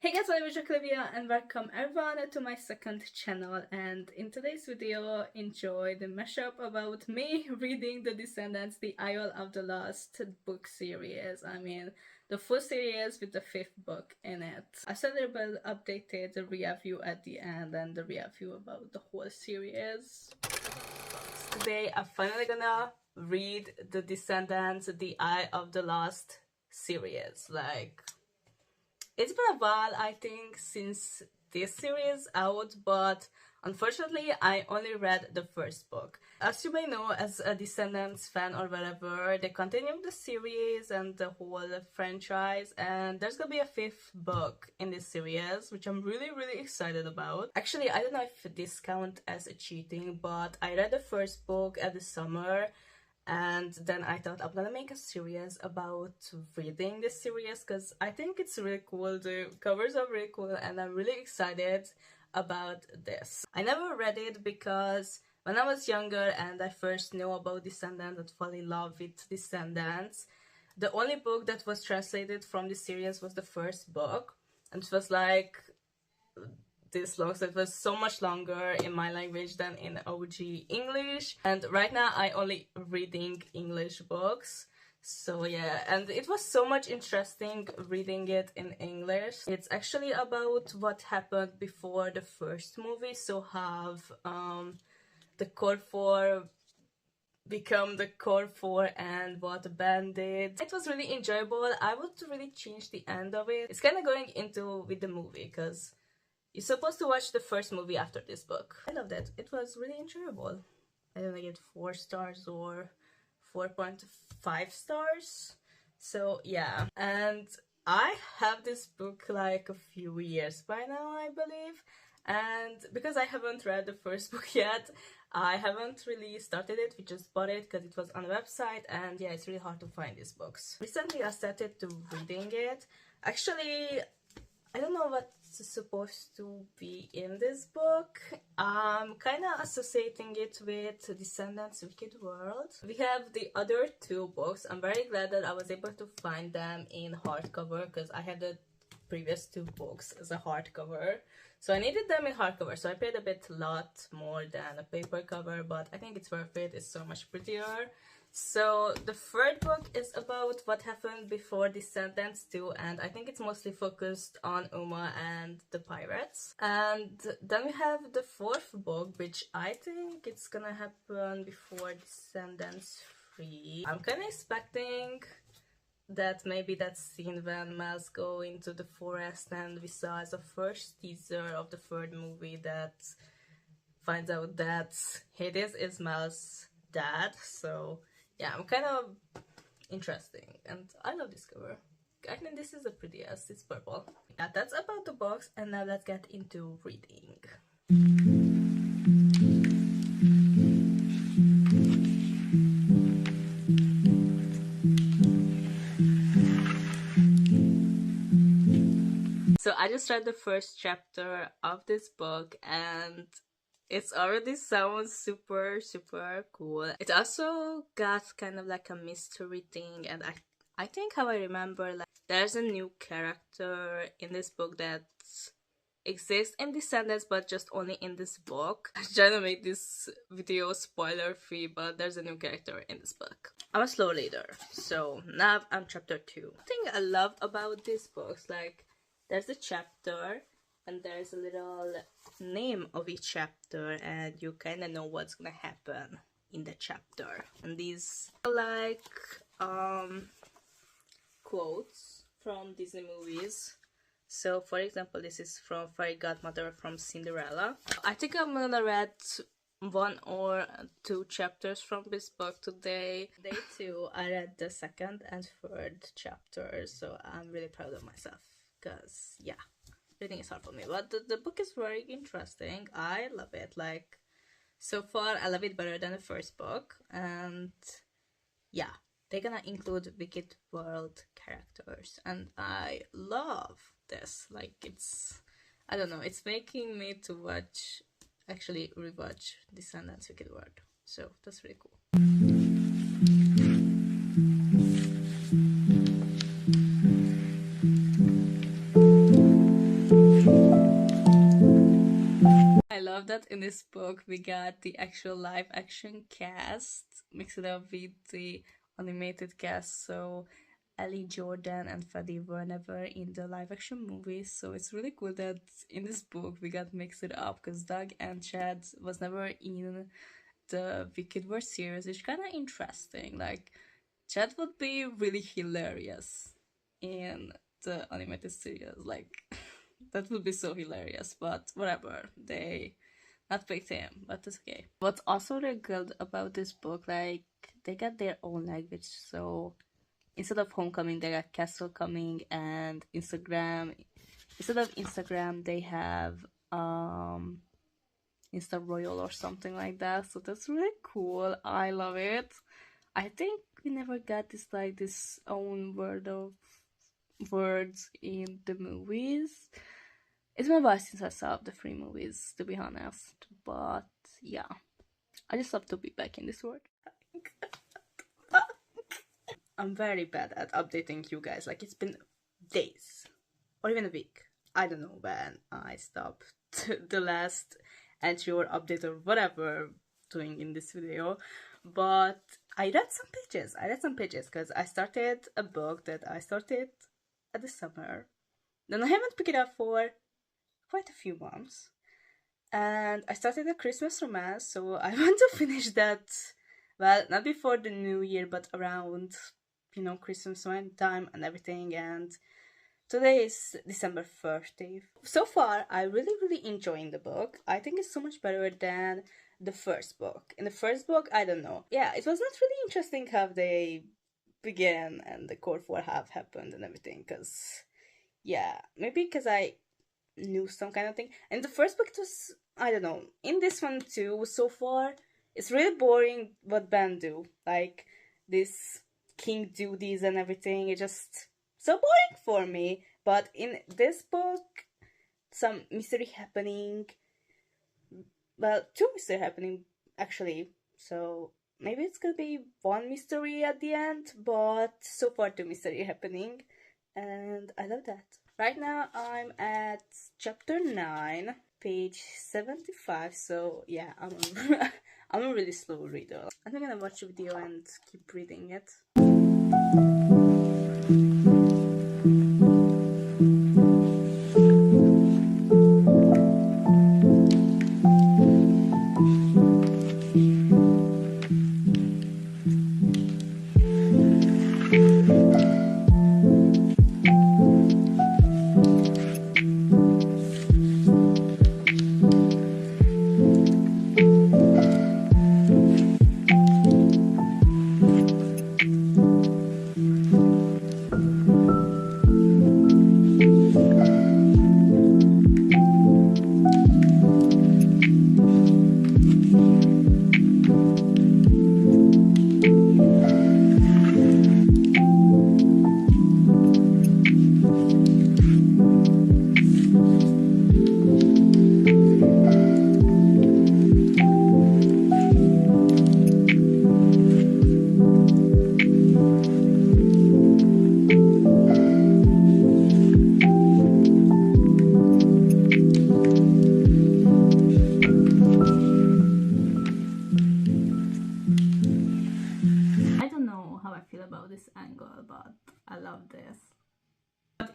Hey guys, my name is Olivia and welcome everyone to my second channel, and in today's video enjoy the mashup about me reading the Descendants the Isle of the Lost book series. I mean the full series with the 5th book in it. I said a bit updated the review at the end and the review about the whole series. Today I'm finally gonna read the Descendants the Isle of the Lost series. It's been a while, I think, since this series out, but unfortunately I only read the first book. As you may know, as a Descendants fan or whatever, they continue the series and the whole franchise, and there's gonna be a 5th book in this series, which I'm really excited about. Actually, I don't know if this counts as a cheating, but I read the first book at the summer, and then I thought I'm gonna make a series about reading this series because I think it's really cool. The covers are really cool and I'm really excited about this. I never read it because when I was younger and I first knew about Descendants and fell in love with Descendants, the only book that was translated from the series was the first book, and it was like this long, so it was so much longer in my language than in OG English, and right now I only reading English books. So yeah, and it was so much interesting reading it in English. It's actually about what happened before the first movie, so have the core 4 become the core 4 and what Ben did. It was really enjoyable. I would really change the end of it. It's kind of going into with the movie because you're supposed to watch the first movie after this book. I loved it. It was really enjoyable. I don't know, I get 4 stars or 4.5 stars. So yeah. And I have this book like a few years by now, I believe. And because I haven't read the first book yet, I haven't really started it. We just bought it because it was on the website, and yeah, it's really hard to find these books. Recently I started to reading it. Actually, I don't know what's supposed to be in this book. I'm kind of associating it with Descendants Wicked World. We have the other 2 books. I'm very glad that I was able to find them in hardcover because I had the previous 2 books as a hardcover. So I needed them in hardcover, so I paid a lot more than a paper cover, but I think it's worth it. It's so much prettier. So the 3rd book is about what happened before Descendants 2, and I think it's mostly focused on Uma and the pirates. And then we have the 4th book, which I think it's gonna happen before Descendants 3. I'm kind of expecting that maybe that scene when Miles go into the forest and we saw as a first teaser of the 3rd movie that finds out that Hades is Miles' dad. So yeah, I'm kind of interesting, and I love this cover. I think this is the prettiest. It's purple. Yeah, that's about the box, and now let's get into reading. So I just read the first chapter of this book, and it already sounds super cool. It also got kind of like a mystery thing, and I think how I remember, like, there's a new character in this book that exists in Descendants but just only in this book. I'm trying to make this video spoiler free, but there's a new character in this book. I'm a slow reader, so now I'm chapter 2. The thing I love about these books, like, there's a chapter and there's a little name of each chapter, and you kind of know what's gonna happen in the chapter. And these are like quotes from Disney movies. So for example, this is from Fairy Godmother from Cinderella. I think I'm gonna read 1 or 2 chapters from this book today. Day 2, I read the 2nd and 3rd chapters, so I'm really proud of myself because yeah, reading is hard for me, but the book is very interesting. I love it. Like, so far I love it better than the first book, and yeah, they're gonna include Wicked World characters, and I love this. Like, it's, I don't know, it's making me to watch, actually rewatch Descendants Wicked World, so that's really cool. love that in this book we got the actual live action cast mixed up with the animated cast. So Ellie Jordan and Freddie were never in the live action movies, so it's really cool that in this book we got mixed up because Doug and Chad was never in the Wicked Word series, which kind of interesting. Like, Chad would be really hilarious in the animated series. Like, that would be so hilarious, but whatever. They not picked him, but it's okay. What's also really good about this book, like, they got their own language, so instead of Homecoming, they got Castle Coming, and Instagram. Instead of Instagram, they have Insta Royal or something like that. So that's really cool. I love it. I think we never got this own word of words in the movies. It's been a while since I saw the 3 movies, to be honest. But yeah, I just love to be back in this world. I'm very bad at updating you guys. Like, it's been days or even a week. I don't know when I stopped the last entry or update or whatever doing in this video. But I read some pages because I started a book that I started at the summer. Then I haven't picked it up for quite a few months. And I started a Christmas romance, so I want to finish that, well, not before the new year, but around, Christmas time and everything. And today is December 30th. So far, I really enjoying the book. I think it's so much better than the first book. In the first book, I don't know. Yeah, it was not really interesting how they began and the Court War have happened and everything. Because, yeah, maybe because I knew some kind of thing. And the first book, it was, I don't know. In this one too, so far, it's really boring what Ben do. Like, this king duties and everything. It's just so boring for me. But in this book, some mystery happening. Well, 2 mystery happening, actually. So, maybe it's gonna be 1 mystery at the end. But so far, 2 mystery happening. And I love that. Right now, I'm at chapter 9, page 75. So, yeah, I'm a really slow reader. I'm gonna watch a video and keep reading it.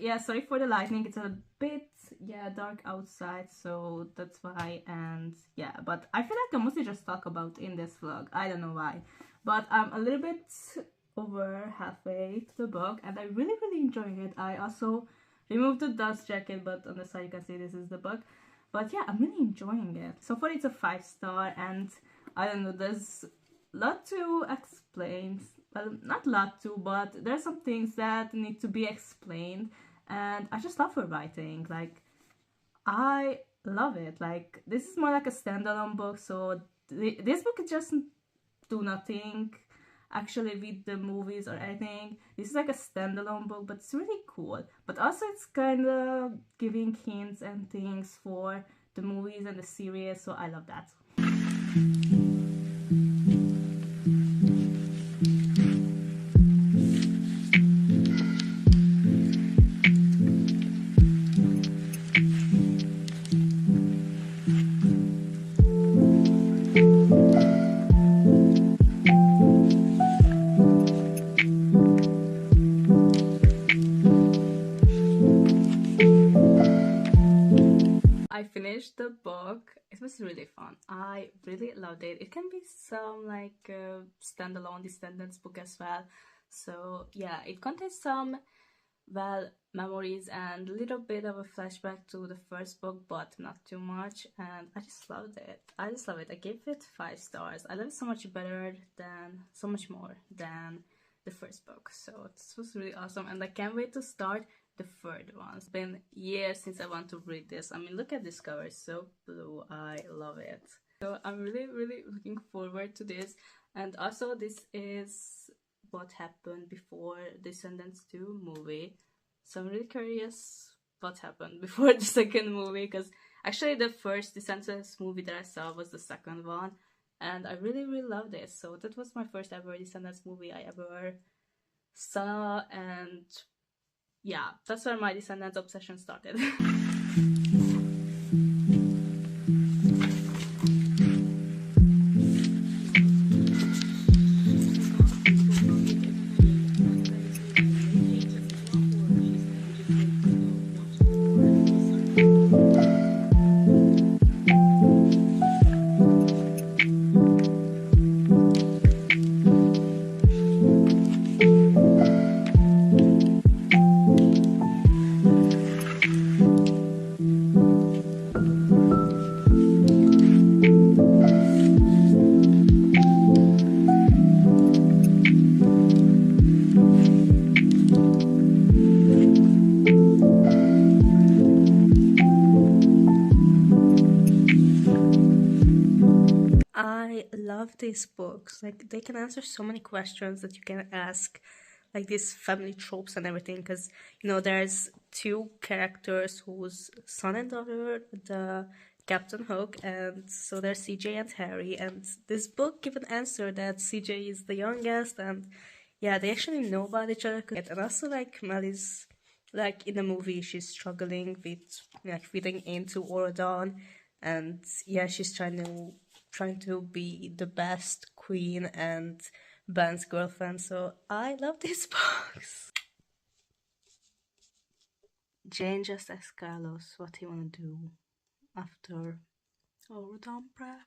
Yeah, sorry for the lighting, it's a bit dark outside, so that's why. And yeah, but I feel like I mostly just talk about in this vlog. I don't know why, but I'm a little bit over halfway to the book and I really enjoying it. I also removed the dust jacket, but on the side you can see this is the book. But yeah, I'm really enjoying it. So far it's a 5-star, and I don't know, there's a lot to explain. Well, not a lot to, but there's some things that need to be explained. And I just love her writing. Like, I love it. Like, this is more like a standalone book. So this book is just do nothing actually with the movies or anything. This is like a standalone book, but it's really cool. But also it's kind of giving hints and things for the movies and the series. So I love that. I finished the book. It was really fun. I really loved it. It can be some like standalone Descendants book as well. So yeah, it contains some memories and a little bit of a flashback to the first book, but not too much. And I just loved it. I just love it. I gave it 5 stars. I love it so much better than, so much more than the first book. So this was really awesome, and I can't wait to start the third one. It's been years since I want to read this. I mean, look at this cover, it's so blue. I love it. So I'm really looking forward to this. And also, this is what happened before Descendants 2 movie. So I'm really curious what happened before the second movie, because actually the first Descendants movie that I saw was the second one, and I really loved it. So that was my first ever Descendants movie I ever saw, and yeah, that's where my Descendants obsession started. I love these books. Like, they can answer so many questions that you can ask, like these family tropes and everything. Because, you know, there's 2 characters whose son and daughter, the Captain Hook, and so there's CJ and Harry. And this book give an answer that CJ is the youngest, and yeah, they actually know about each other. And also, like, Melly's, like, in the movie, she's struggling with, like, fitting into Orodon, and yeah, she's trying to be the best queen and Ben's girlfriend. So I love these books. Jane just asked Carlos what he wanna do after Orodon prep.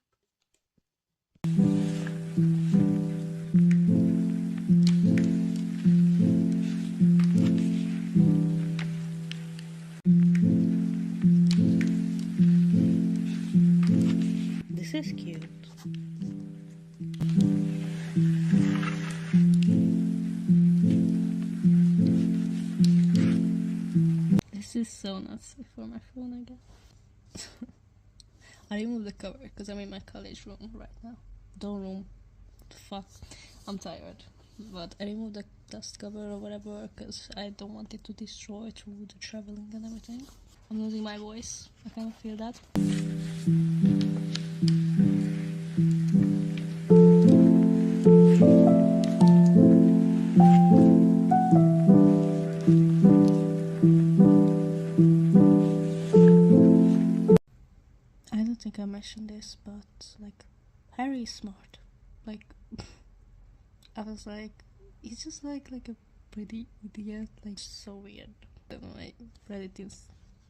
This is cute. This is so nuts for my phone, I guess. I removed the cover because I'm in my college room right now. Dorm room. Fuck. I'm tired. But I removed the dust cover or whatever because I don't want it to destroy through the traveling and everything. I'm losing my voice. I kind of feel that. I don't think I mentioned this, but like, Harry is smart. Like, I was like, he's just like a pretty idiot. Like, so weird. I don't know, I read it in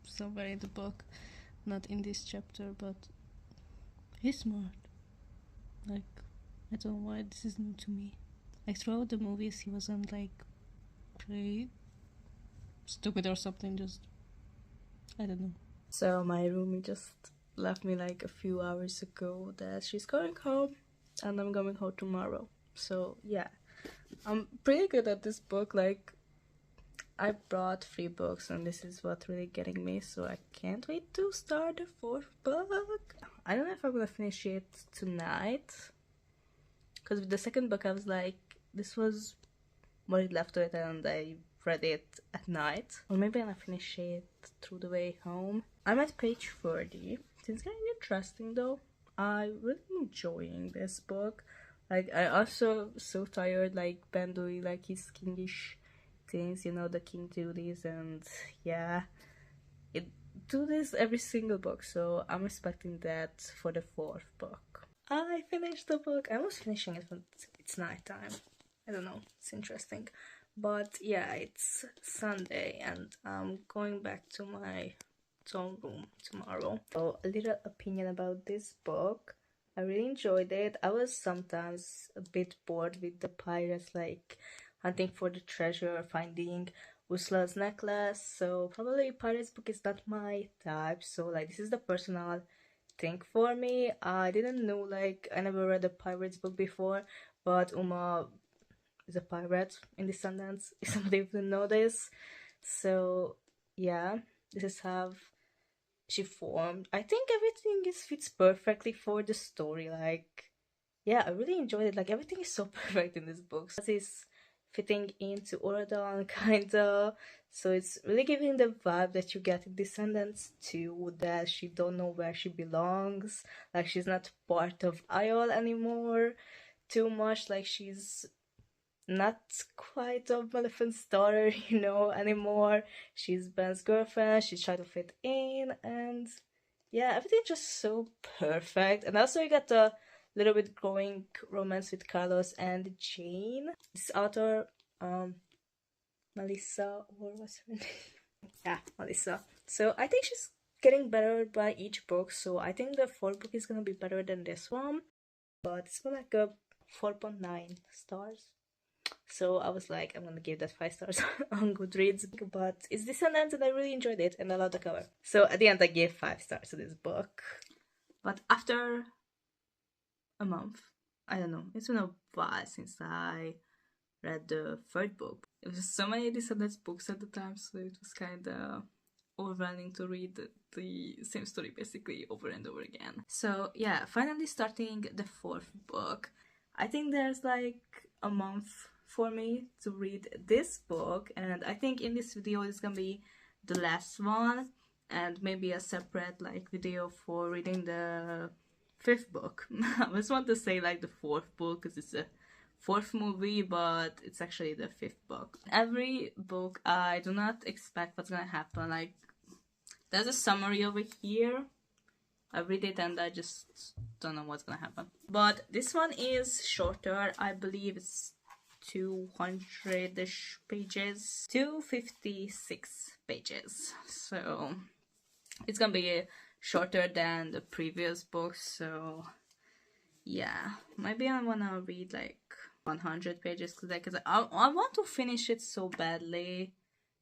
somewhere in the book, not in this chapter, but he's smart. Like, I don't know why this is new to me. Like, throughout the movies, he wasn't like pretty stupid or something, just, I don't know. So my roomie just left me like a few hours ago that she's going home and I'm going home tomorrow. So yeah, I'm pretty good at this book. Like, I brought 3 books and this is what really getting me, so I can't wait to start the 4th book. I don't know if I'm gonna finish it tonight, because with the second book I was like, this was what is left of it and I read it at night. Or maybe I'm gonna finish it through the way home. I'm at page 30. It's getting interesting though. I'm really enjoying this book. Like, I also so tired, like, Ben doing like his kingish things, you know, the king duties, and yeah, it do this every single book, so I'm expecting that for the 4th book. I finished the book. I was finishing it when it's nighttime. I don't know, it's interesting. But yeah, it's Sunday and I'm going back to my own room tomorrow. So a little opinion about this book. I really enjoyed it. I was sometimes a bit bored with the pirates, like hunting for the treasure, finding Ursula's necklace. So probably pirates book is not my type. So like this is the personal thing for me. I didn't know, like I never read a pirates book before, but Uma is a pirate in Descendants. If somebody even know this. So yeah, this is how she formed. I think everything is fits perfectly for the story. Like, yeah, I really enjoyed it. Like everything is so perfect in this book. It's fitting into Oradon kinda. So it's really giving the vibe that you get in Descendants too, that she don't know where she belongs. Like she's not part of Isle anymore too much. Like she's not quite of Maleficent's daughter, anymore. She's Ben's girlfriend. She's trying to fit in, and yeah, everything's just so perfect. And also, you got a little bit growing romance with Carlos and Jane. This author, Melissa, or what's her name? Yeah, Melissa. So I think she's getting better by each book. So I think the fourth book is gonna be better than this one, but it's more like a 4.9 stars. So I was like, I'm gonna give that 5 stars on Goodreads. But it's Descendants and I really enjoyed it and I love the cover. So at the end I gave 5 stars to this book. But after a month, I don't know, it's been a while since I read the third book. It was so many Descendants books at the time, so it was kinda overwhelming to read the same story basically over and over again. So yeah, finally starting the fourth book. I think there's like a month for me to read this book, and I think in this video it's gonna be the last one and maybe a separate like video for reading the fifth book. I just want to say like the fourth book because it's a fourth movie, but it's actually the fifth book. Every book I do not expect what's gonna happen. Like there's a summary over here. I read it and I just don't know what's gonna happen. But this one is shorter. I believe it's 200-ish pages. 256 pages. So it's gonna be shorter than the previous books. So yeah, maybe I wanna read like 100 pages because I want to finish it so badly.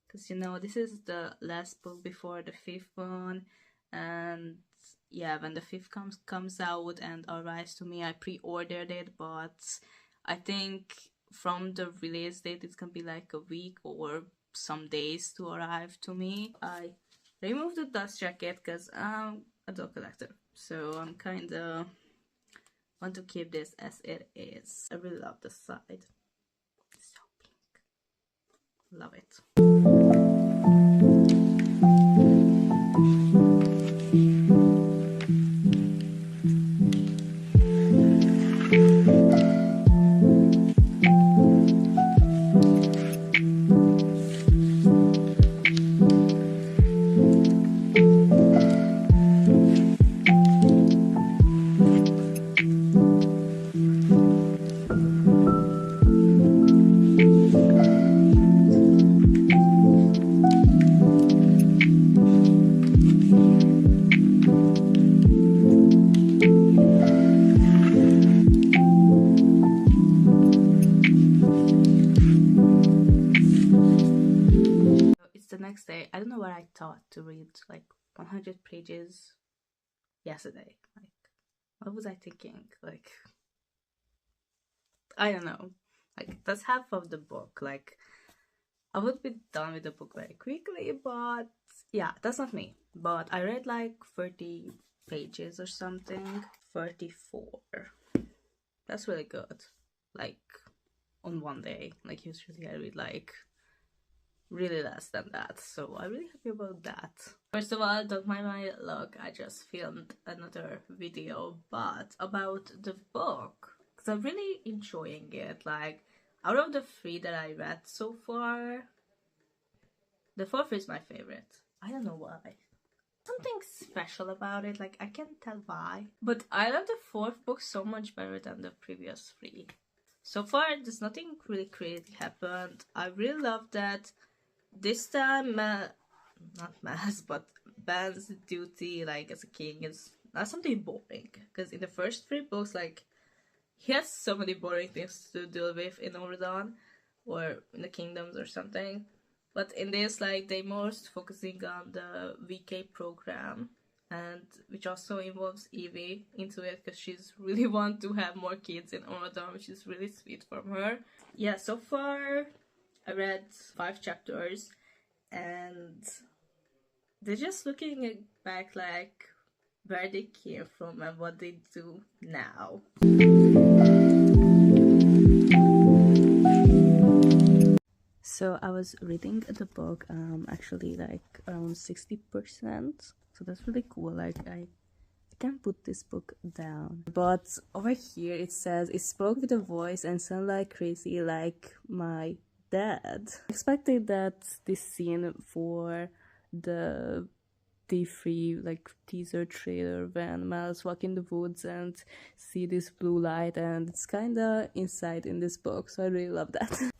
Because this is the last book before the fifth one, and yeah, when the fifth comes out and arrives to me, I pre-ordered it, but I think from the release date it's gonna be like a week or some days to arrive to me. I removed the dust jacket because I'm a dog collector, so I'm kinda want to keep this as it is. I really love the side. It's so pink. Love it. Next day, I don't know what I thought to read like 100 pages yesterday. Like, what was I thinking? Like, I don't know. Like, that's half of the book. Like, I would be done with the book very quickly, but yeah, that's not me. But I read like 30 pages or something. 34. That's really good. Like, on one day. Like, usually I read like really less than that, so I'm really happy about that. First of all, don't mind my look, I just filmed another video, but about the book, because I'm really enjoying it. Like, out of the 3 that I read so far, the 4th is my favorite. I don't know why. Something special about it, like I can't tell why, but I love the 4th book so much better than the previous 3. So far, there's nothing really crazy happened. I really love that this time, not mass, but Ben's duty like as a king is not something boring, because in the first 3 books, like, he has so many boring things to deal with in Oradan or in the kingdoms or something. But in this, like, they most focusing on the VK program, and which also involves Evie into it, because she's really want to have more kids in Oradan, which is really sweet from her. Yeah, so far I read 5 chapters, and they're just looking back like where they came from and what they do now. So I was reading the book actually like around 60%, so that's really cool. Like I can't put this book down. But over here it says, it spoke with a voice and sounded like crazy like my dad. I expected that this scene for the D3 like teaser trailer when Miles walk in the woods and see this blue light, and it's kinda inside in this book, so I really love that.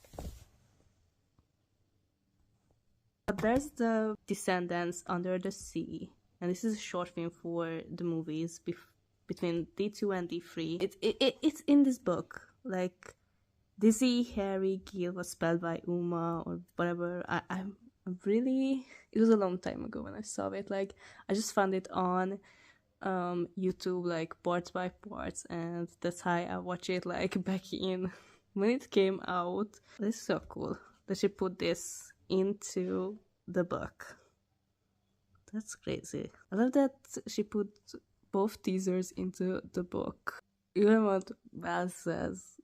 There's the Descendants Under the Sea, and this is a short film for the movies between D2 and D3. It's in this book. Like, Dizzy, Harry, Gil was spelled by Uma or whatever. I'm really... It was a long time ago when I saw it. Like, I just found it on YouTube, like, parts by parts, and that's how I watch it, like, back in when it came out. This is so cool that she put this into the book. That's crazy. I love that she put both teasers into the book. Even what Val says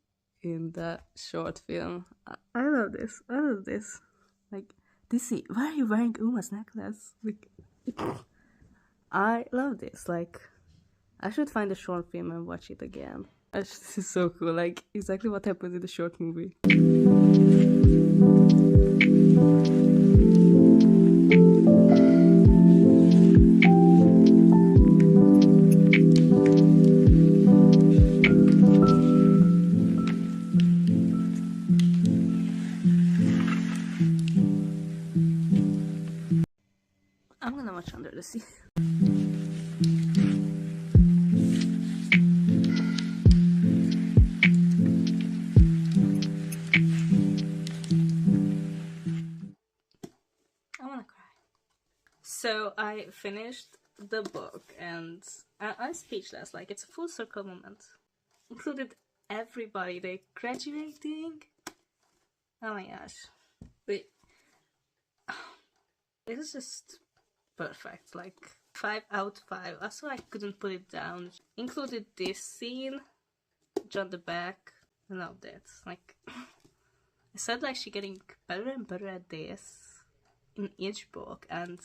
in the short film. I love this. I love this. Like, Dizzy, why are you wearing Uma's necklace? Like, I love this. Like, I should find the short film and watch it again. This is so cool. Like, exactly what happens in the short movie. I'm gonna watch Under the Sea. I wanna cry. So I finished the book and I'm speechless. Like, it's a full circle moment. Included everybody. They graduating. Oh my gosh. Wait. It was just perfect. Like 5 out of 5. Also, I couldn't put it down. Included this scene, John the back, and all that. Like, I said, like, she getting better and better at this in each book, and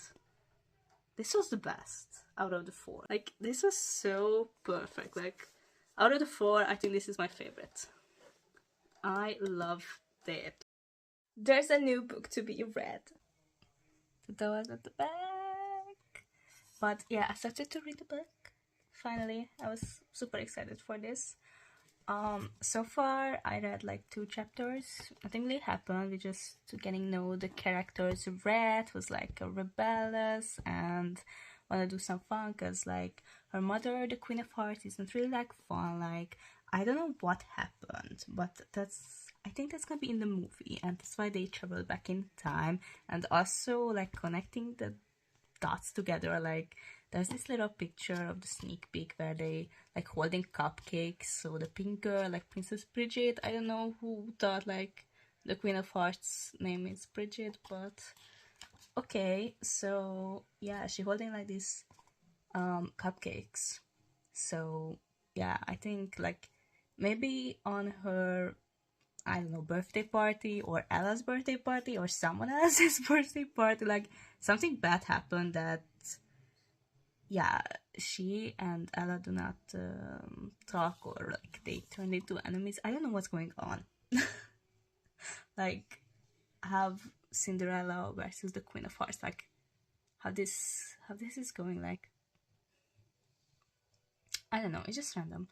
this was the best out of the 4. Like, this was so perfect. Like, out of the 4, I think this is my favorite. I loved it. There's a new book to be read. The one at the back. But yeah, I started to read the book. Finally, I was super excited for this. So far I read like 2 chapters. Nothing really happened. We just getting to know the characters. Red was like a rebellious and wanna do some fun, cause like her mother, the Queen of Hearts, isn't really like fun. Like, I don't know what happened, but I think that's gonna be in the movie, and that's why they travel back in time, and also like connecting the dots together. Like, there's this little picture of the sneak peek where they like holding cupcakes. So the pink girl, like Princess Bridget, I don't know who thought like the Queen of Hearts name is Bridget, but okay. So yeah, she holding like these cupcakes. So yeah, I think like maybe on her, I don't know, birthday party or Ella's birthday party or someone else's birthday party, like something bad happened that, yeah, she and Ella do not talk, or like they turn into enemies. I don't know what's going on. Like, have Cinderella versus the Queen of Hearts, like how this is going. Like, I don't know, it's just random.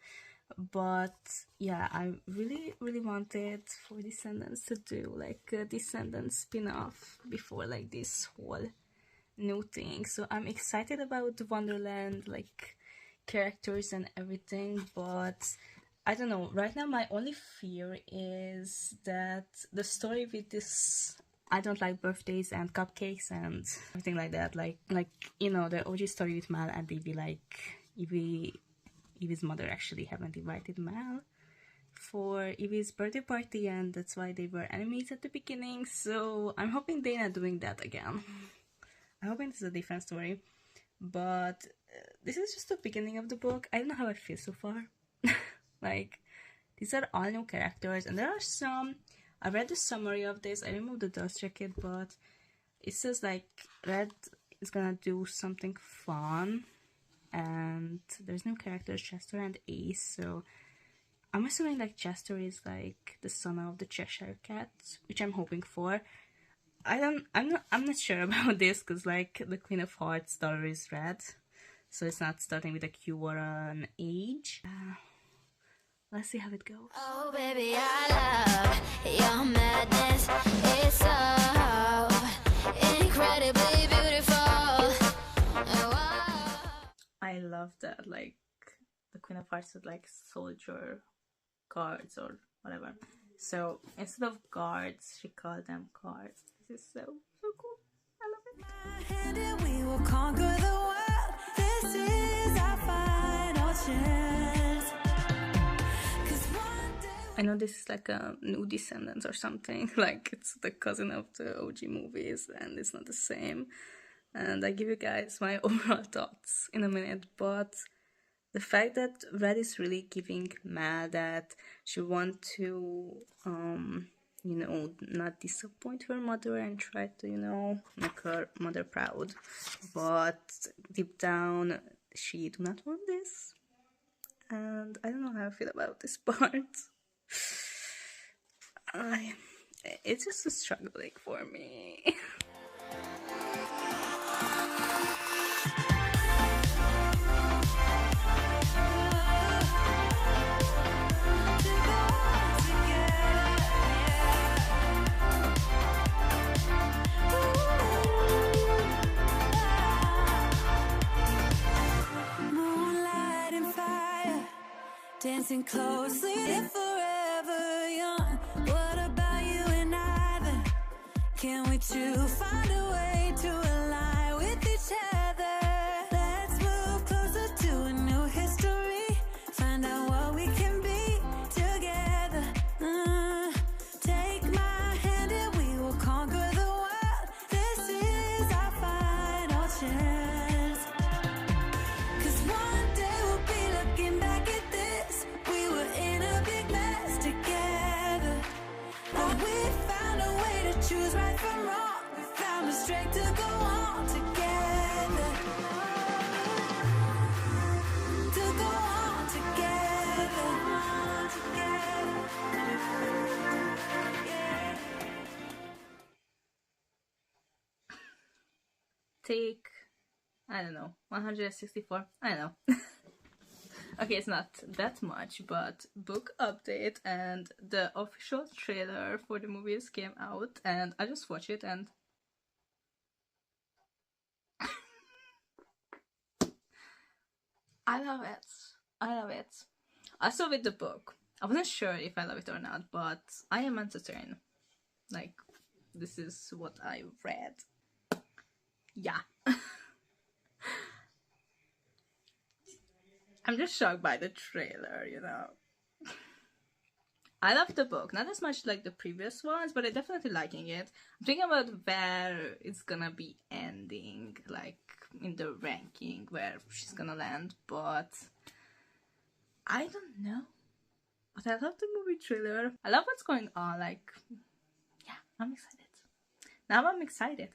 But yeah, I really wanted for Descendants to do like a Descendants spin-off before like this whole new things. So I'm excited about the Wonderland, like characters and everything, but I don't know. Right now, my only fear is that the story with this I don't like birthdays and cupcakes and everything like that. Like you know, the OG story with Mal and Evie, like Evie's mother actually haven't invited Mal for Evie's birthday party, and that's why they were enemies at the beginning. So I'm hoping they're not doing that again. I'm hoping this is a different story. But this is just the beginning of the book. I don't know how I feel so far. Like, these are all new characters, and there are some. I read the summary of this. I removed the dust jacket, but it says like Red is gonna do something fun, and there's new characters, Chester and Ace. So I'm assuming like Chester is like the son of the Cheshire Cat, which I'm hoping for. I'm not sure about this because like the Queen of Hearts daughter is red, so it's not starting with a Q or an age. Let's see how it goes. Oh baby, I love your madness. It's so incredibly beautiful. I love that, like the Queen of Hearts with like soldier cards or whatever. So instead of guards, she called them cards. This is so cool. I love it. And we will conquer the world. This is our final chance. I know this is like a new Descendants or something. Like it's the cousin of the OG movies, and it's not the same. And I give you guys my overall thoughts in a minute, but the fact that Red is really giving Mal that she wants to, you know, not disappoint her mother and try to, you know, make her mother proud. But deep down, she do not want this. And I don't know how I feel about this part. It's just a struggle like for me. Dancing closely, forever young. What about you and I then? Can we two find a way to align with each other? Let's move closer to a new history. Find out what we can be together. Take my hand and we will conquer the world. This is our final chance. 'Cause one day we'll be looking back at this. We were in a big mess together, but we found a way to choose right from wrong. We found the strength to go on together. To go on together. Take, I don't know, 164? I don't know. Okay, it's not that much, but book update, and the official trailer for the movies came out, and I just watched it, and I love it. I love it. I saw with the book. I wasn't sure if I love it or not, but I am entertained. Like, this is what I read. Yeah. I'm just shocked by the trailer, you know. I love the book, not as much like the previous ones, but I'm definitely liking it. I'm thinking about where it's gonna be ending, like in the ranking, where she's gonna land, but I don't know. But I love the movie trailer. I love what's going on, like, yeah, I'm excited. Now I'm excited.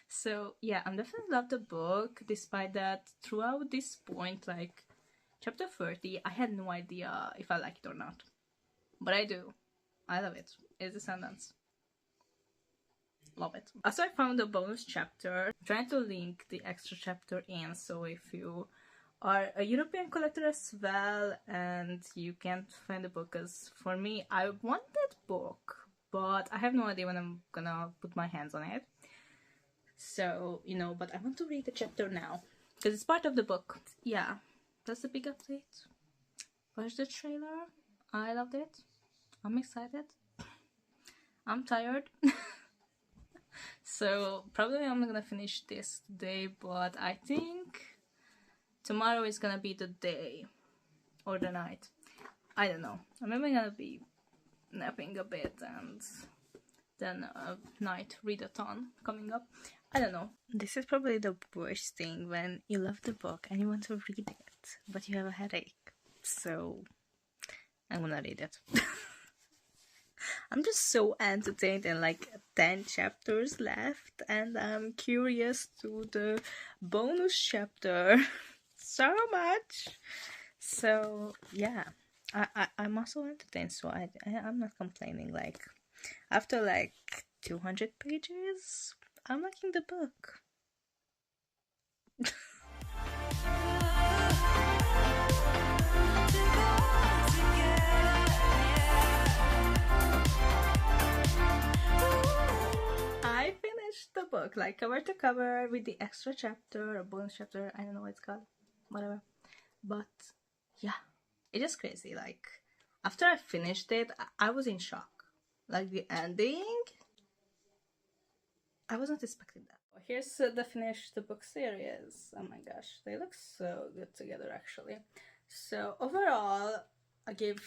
So yeah, I'm definitely love the book, despite that throughout this point, like chapter 30, I had no idea if I like it or not. But I do. I love it. It's Descendants. Love it. Also, I found a bonus chapter. I'm trying to link the extra chapter in, so if you are a European collector as well and you can't find the book, because for me, I want that book, but I have no idea when I'm gonna put my hands on it. So, you know, but I want to read the chapter now because it's part of the book. Yeah, that's the big update. Watch the trailer. I loved it. I'm excited. I'm tired. So probably I'm not gonna finish this today, but I think tomorrow is gonna be the day or the night. I don't know. I'm maybe gonna be napping a bit and then a night readathon coming up. I don't know. This is probably the worst thing when you love the book and you want to read it, but you have a headache. So I'm gonna read it. I'm just so entertained and like 10 chapters left, and I'm curious to the bonus chapter so much. So yeah, I'm also entertained, so I'm not complaining. Like after like 200 pages, I'm liking the book. I finished the book, like cover to cover, with the extra chapter or bonus chapter, I don't know what it's called, whatever. But yeah, it is crazy. Like after I finished it, I was in shock. Like the ending, I wasn't expecting that. Here's the finished book series. Oh my gosh, they look so good together actually. So overall, I give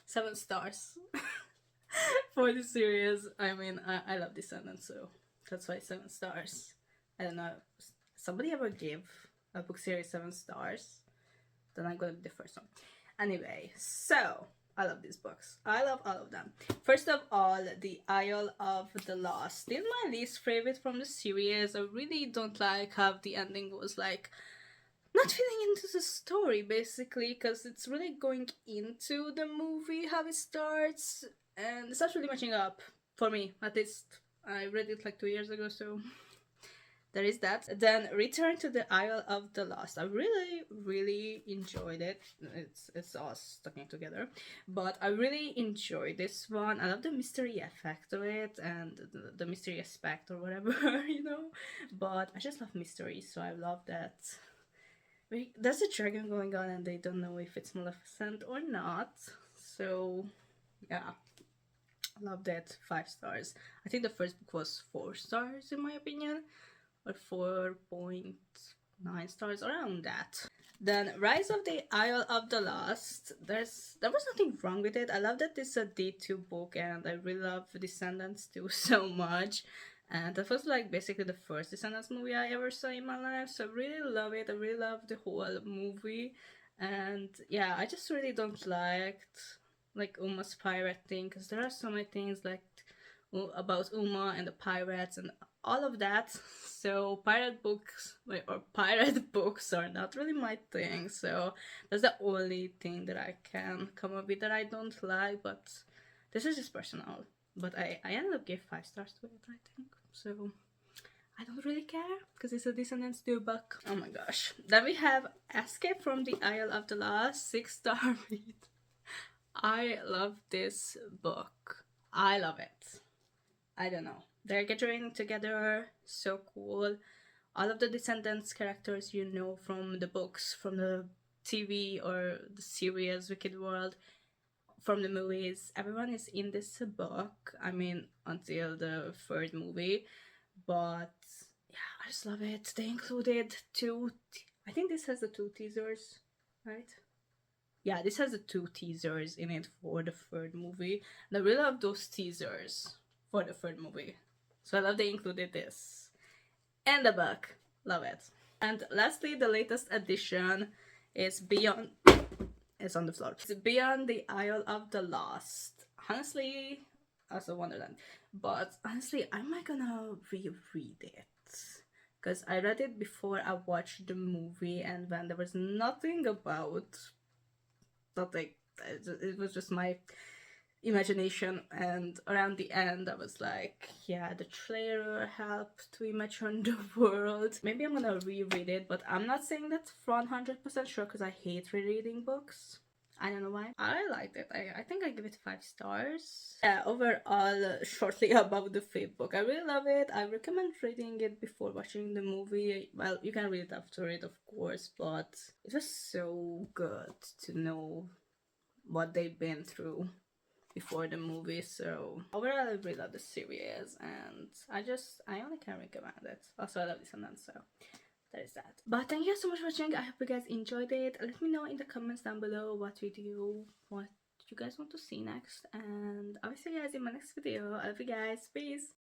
7 stars for the series. I mean, I love Descendants, so that's why 7 stars. I don't know, somebody ever gave a book series 7 stars? Then I'm gonna be the first one. Anyway, so I love these books. I love all of them. First of all, The Isle of the Lost. This is my least favorite from the series. I really don't like how the ending was like not fitting into the story basically, because it's really going into the movie how it starts, and it's not really matching up for me. At least I read it like 2 years ago, so there is that. Then Return to the Isle of the Lost. I really enjoyed it. It's us talking together, but I really enjoyed this one. I love the mystery effect of it and the mystery aspect or whatever, you know. But I just love mystery, so I love that. There's a dragon going on and they don't know if it's Maleficent or not. So yeah, I loved it. 5 stars. I think the first book was 4 stars in my opinion, or 4.9 stars, around that. Then Rise of the Isle of the Lost. There was nothing wrong with it. I love that this is a D2 book, and I really love Descendants too so much. And that was like basically the first Descendants movie I ever saw in my life, so I really love it. I really love the whole movie. And yeah, I just really don't like Uma's pirate thing, because there are so many things like about Uma and the pirates and all of that. So pirate books are not really my thing. So that's the only thing that I can come up with that I don't like. But this is just personal. But I ended up giving 5 stars to it, I think. So I don't really care because it's a Descendants 2 book. Oh my gosh. Then we have Escape from the Isle of the Lost, 6-star read. I love this book. I love it. I don't know. They're gathering together, so cool. All of the Descendants characters you know from the books, from the TV or the series Wicked World, from the movies, everyone is in this book. I mean, until the 3rd movie. But yeah, I just love it. They included 2, I think this has the 2 teasers, right? Yeah, this has the 2 teasers in it for the 3rd movie. And I really love those teasers for the 3rd movie. So I love they included this. And the book. Love it. And lastly, the latest addition is Beyond... It's on the floor. It's Beyond the Isle of the Lost. Honestly, also Wonderland. But honestly, I'm not gonna reread it. Because I read it before I watched the movie, and when there was nothing about... Nothing. It was just my imagination, and around the end I was like, yeah, the trailer helped to imagine the world. Maybe I'm gonna reread it, but I'm not saying that 100% sure because I hate rereading books. I don't know why. I liked it. I think I give it 5 stars. Overall, shortly about the fifth book, I really love it. I recommend reading it before watching the movie. Well, you can read it after it, of course, but it was so good to know what they've been through before the movie. So overall, I really love the series, and I only can recommend it. Also, I love Descendants, so that is that. But thank you so much for watching. I hope you guys enjoyed it. Let me know in the comments down below what you guys want to see next, and I'll see you guys in my next video. I love you guys. Peace.